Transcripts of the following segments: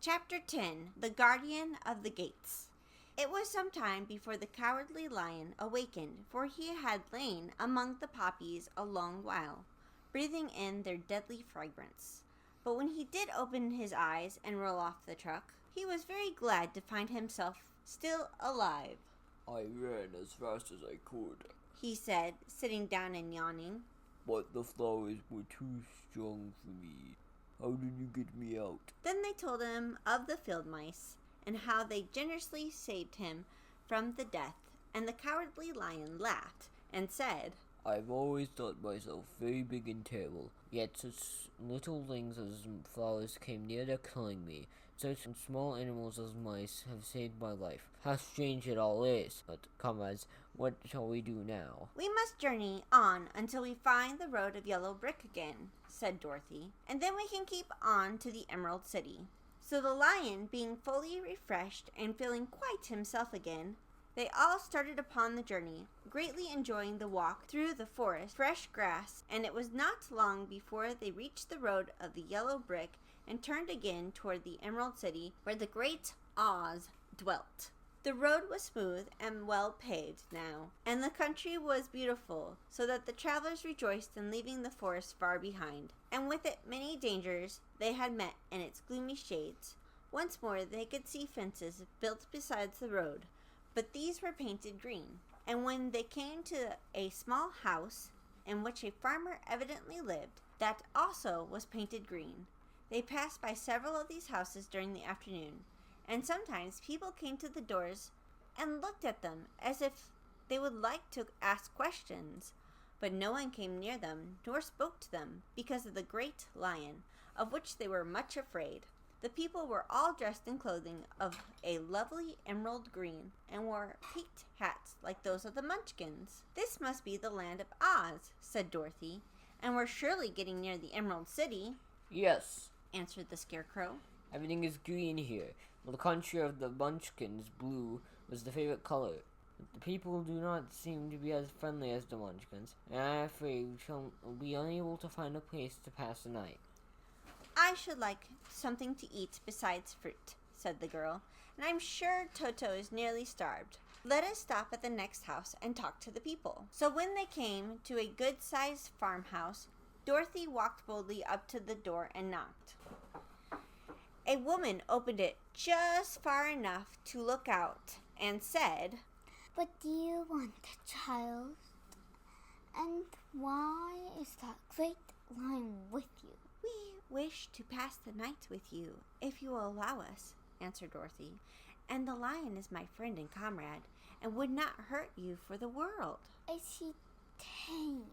Chapter 10. The Guardian of the Gates. It was some time before the Cowardly Lion awakened, for he had lain among the poppies a long while, breathing in their deadly fragrance. But when he did open his eyes and roll off the truck, he was very glad to find himself still alive. "I ran as fast as I could," he said, sitting down and yawning. "but the flowers were too strong for me. How did you get me out?" Then they told him of the field mice, and how they generously saved him from the death, and the Cowardly Lion laughed and said, "I've always thought myself very big and terrible, yet such little things as flowers came near to killing me. Such small animals as mice have saved my life. How strange it all is! But, comrades, what shall we do now?" "We must journey on until we find the road of yellow brick again," said Dorothy, "and then we can keep on to the Emerald City." So the lion, being fully refreshed and feeling quite himself again, they all started upon the journey, greatly enjoying the walk through the forest, fresh grass, and it was not long before they reached the road of the yellow brick and turned again toward the Emerald City, where the great Oz dwelt. The road was smooth and well paved now, and the country was beautiful, so that the travelers rejoiced in leaving the forest far behind, and with it many dangers they had met in its gloomy shades. Once more they could see fences built beside the road, but these were painted green, and when they came to a small house in which a farmer evidently lived, that also was painted green. They passed by several of these houses during the afternoon, and sometimes people came to the doors and looked at them as if they would like to ask questions, but no one came near them nor spoke to them because of the great lion, of which they were much afraid. The people were all dressed in clothing of a lovely emerald green and wore peaked hats like those of the Munchkins. "This must be the land of Oz," said Dorothy, "and we're surely getting near the Emerald City." "Yes," answered the Scarecrow. "everything is green here. The country of the Munchkins, blue, was the favorite color. But the people do not seem to be as friendly as the Munchkins, and I'm afraid we shall be unable to find a place to pass the night." "I should like something to eat besides fruit," said the girl, "and I'm sure Toto is nearly starved. Let us stop at the next house and talk to the people." So when they came to a good-sized farmhouse, Dorothy walked boldly up to the door and knocked. A woman opened it just far enough to look out and said, "What do you want, child? And why is that great lion with you?" "We wish to pass the night with you, if you will allow us," answered Dorothy. "And the lion is my friend and comrade, and would not hurt you for the world." "Is he tame?"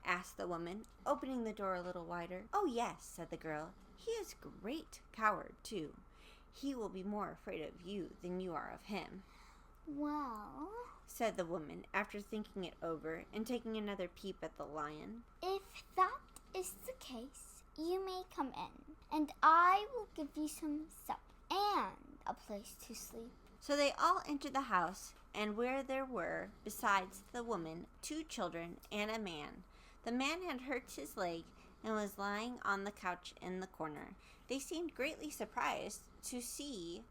asked the woman, opening the door a little wider. "Oh, yes," said the girl. "He is a great coward, too. He will be more afraid of you than you are of him." "Well," said the woman, after thinking it over and taking another peep at the lion, "if that is the case, you may come in, and I will give you some supper and a place to sleep." So they all entered the house, and where there were, besides the woman, 2 children and a man. The man had hurt his leg and was lying on the couch in the corner. They seemed greatly surprised to see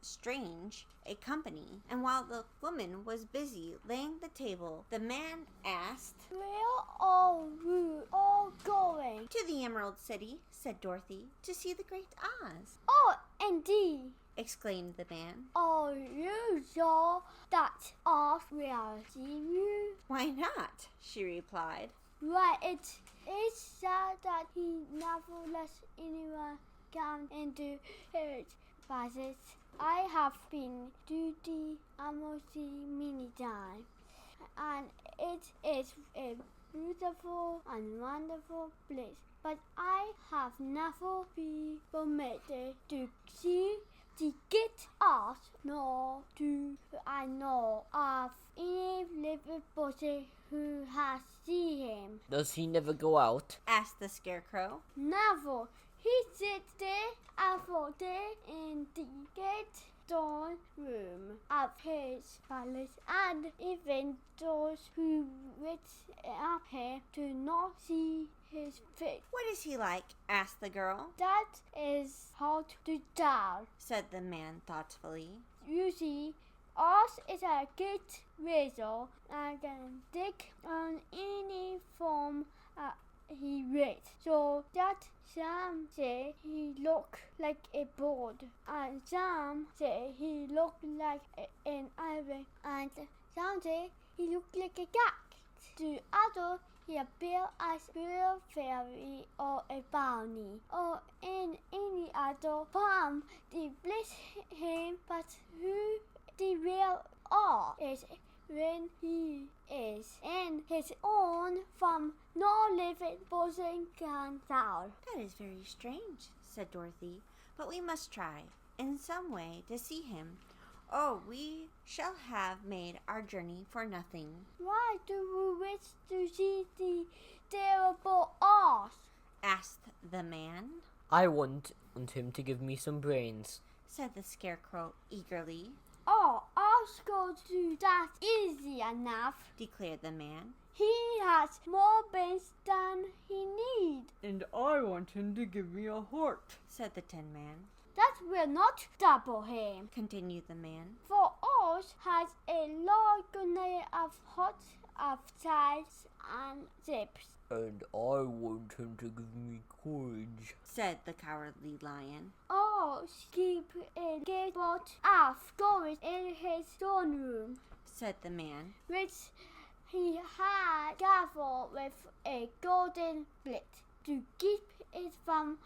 a company, and while the woman was busy laying the table, the man asked, "Where are you all going?" "To the Emerald City," said Dorothy, "to see the great Oz." "Oh, indeed!" exclaimed the man. "Are you sure that Oz will see you?" "Why not?" she replied. "Well, it is sad that he never lets anyone come into his presence. I have been to the Emerald City many times, and it is a beautiful and wonderful place. But I have never been permitted to see the great Oz, nor do I know of any living person who has seen him." "Does he never go out?" asked the Scarecrow. "Never. He sits there every day in the gate throne room of his palace, and even those who went up here do not see his face. What is he like? Asked the girl. That is hard to tell, said the man thoughtfully. You see, Oz is a good wizard and can take on any form he reads. So that some say he look like a bird, and some say he look like an ivy, and some say he look like a cat. To others, he appears as a fairy or a brownie or in any other form. They bless him, but who the real Oz is when he is in his own form, no living person can tell. That is very strange, said Dorothy, but we must try, in some way, to see him, or we shall have made our journey for nothing. Why do you wish to see the terrible Oz? Asked the man. I want him to give me some brains, said the Scarecrow eagerly. Oh, Oz goes to that easy enough, declared the man. He has more brains than he needs. And I want him to give me a heart, said the Tin Man. That will not trouble him, continued the man. For Oz has a large layer of hearts of sides and shapes. and I want him to give me courage, said the Cowardly Lion. Oz keep a great pot of gold in his throne room, said the man. which he had gathered with a golden blade to keep it from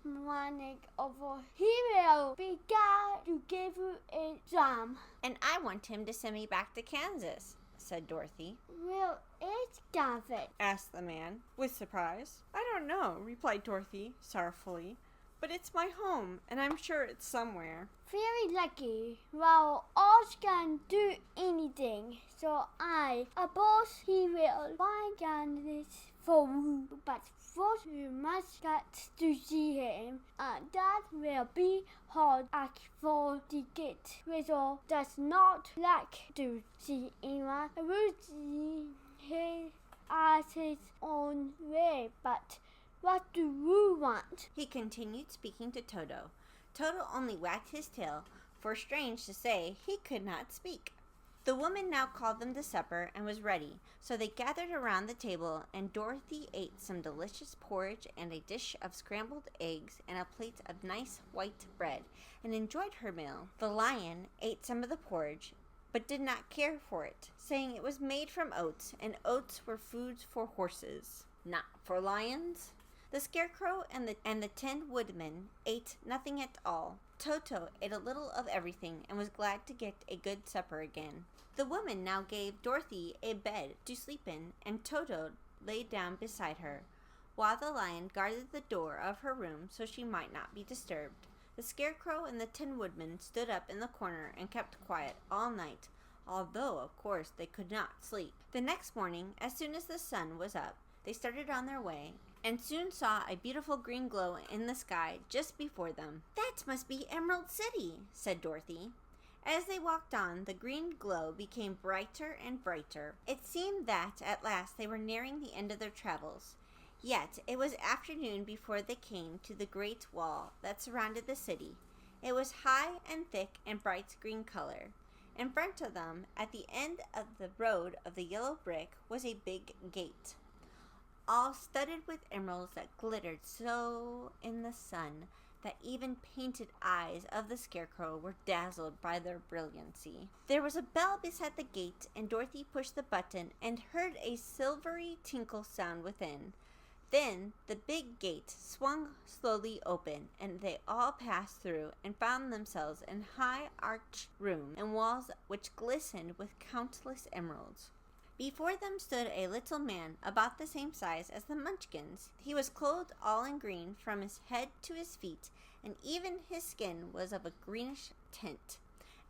running over. He will be glad to give you a drum. And I want him to send me back to Kansas, said Dorothy. Will it gather? asked the man, with surprise. I don't know, replied Dorothy, sorrowfully. But it's my home, and I'm sure it's somewhere. Very lucky. Well, Oz can do anything, so I suppose he will find Kansas for you. But first you must get to see him, and that will be hard for the gate. Wizard does not like to see anyone. I will see him as his own way, but what do you want? He continued speaking to Toto. Toto only wagged his tail, for strange to say, he could not speak. The woman now called them to supper and was ready, so they gathered around the table, and Dorothy ate some delicious porridge and a dish of scrambled eggs and a plate of nice white bread, and enjoyed her meal. The lion ate some of the porridge, but did not care for it, saying it was made from oats, and oats were food for horses, not for lions. The Scarecrow and the Tin Woodman ate nothing at all. Toto ate a little of everything and was glad to get a good supper again. The woman now gave Dorothy a bed to sleep in, and Toto lay down beside her, while the lion guarded the door of her room so she might not be disturbed. The Scarecrow and the Tin Woodman stood up in the corner and kept quiet all night, although, of course, they could not sleep. The next morning, as soon as the sun was up, they started on their way, and soon saw a beautiful green glow in the sky just before them. That must be Emerald City, said Dorothy. As they walked on, the green glow became brighter and brighter. It seemed that, at last, they were nearing the end of their travels. Yet, it was afternoon before they came to the great wall that surrounded the city. It was high and thick and bright green color. In front of them, at the end of the road of the yellow brick, was a big gate, all studded with emeralds that glittered so in the sun that even painted eyes of the Scarecrow were dazzled by their brilliancy. There was a bell beside the gate, and Dorothy pushed the button and heard a silvery tinkle sound within. Then the big gate swung slowly open, and they all passed through and found themselves in high arched rooms and walls which glistened with countless emeralds. Before them stood a little man about the same size as the Munchkins. He was clothed all in green from his head to his feet, and even his skin was of a greenish tint.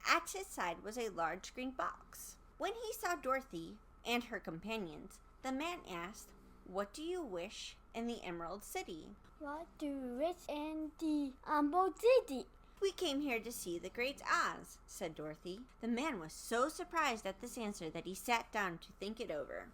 At his side was a large green box. When he saw Dorothy and her companions, the man asked, "What do you wish in the Emerald City?" What do you wish in the Emerald City? "We came here to see the Great Oz," said Dorothy. The man was so surprised at this answer that he sat down to think it over.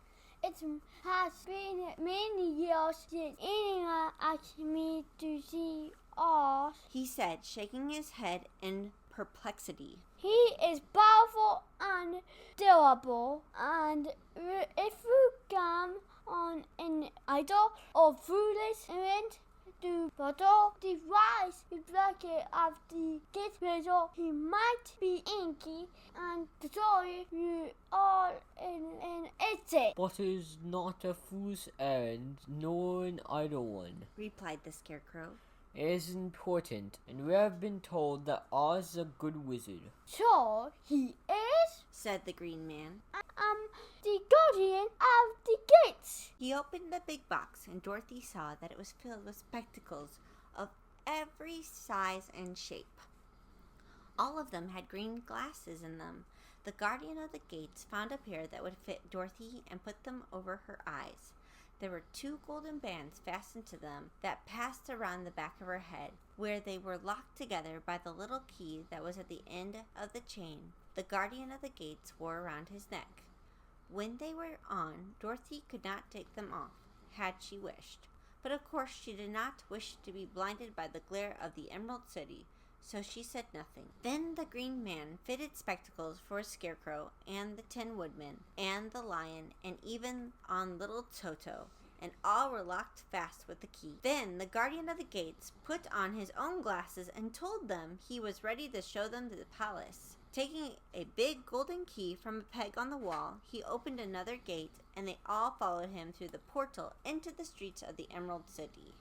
It has been many years since anyone asked me to see Oz, he said, shaking his head in perplexity. He is powerful and durable, and if you come on an idle or foolish errand to bottle the wise bucket of the gate riddle, he might be inky and destroy you all in an instant. But it is not a fool's errand, nor an idle one, replied the Scarecrow. It is important, and we have been told that Oz is a good wizard. Sure, he is, said the Green Man. The guardian of the gates. He opened the big box, and Dorothy saw that it was filled with spectacles of every size and shape. All of them had green glasses in them. The guardian of the gates found a pair that would fit Dorothy and put them over her eyes. There were 2 golden bands fastened to them that passed around the back of her head, where they were locked together by the little key that was at the end of the chain the guardian of the gates wore around his neck. When they were on, Dorothy could not take them off, had she wished. But of course she did not wish to be blinded by the glare of the Emerald City, so she said nothing. Then the Green Man fitted spectacles for Scarecrow and the Tin Woodman and the Lion and even on little Toto, and all were locked fast with the key. Then the guardian of the gates put on his own glasses and told them he was ready to show them to the palace. Taking a big golden key from a peg on the wall, he opened another gate, and they all followed him through the portal into the streets of the Emerald City.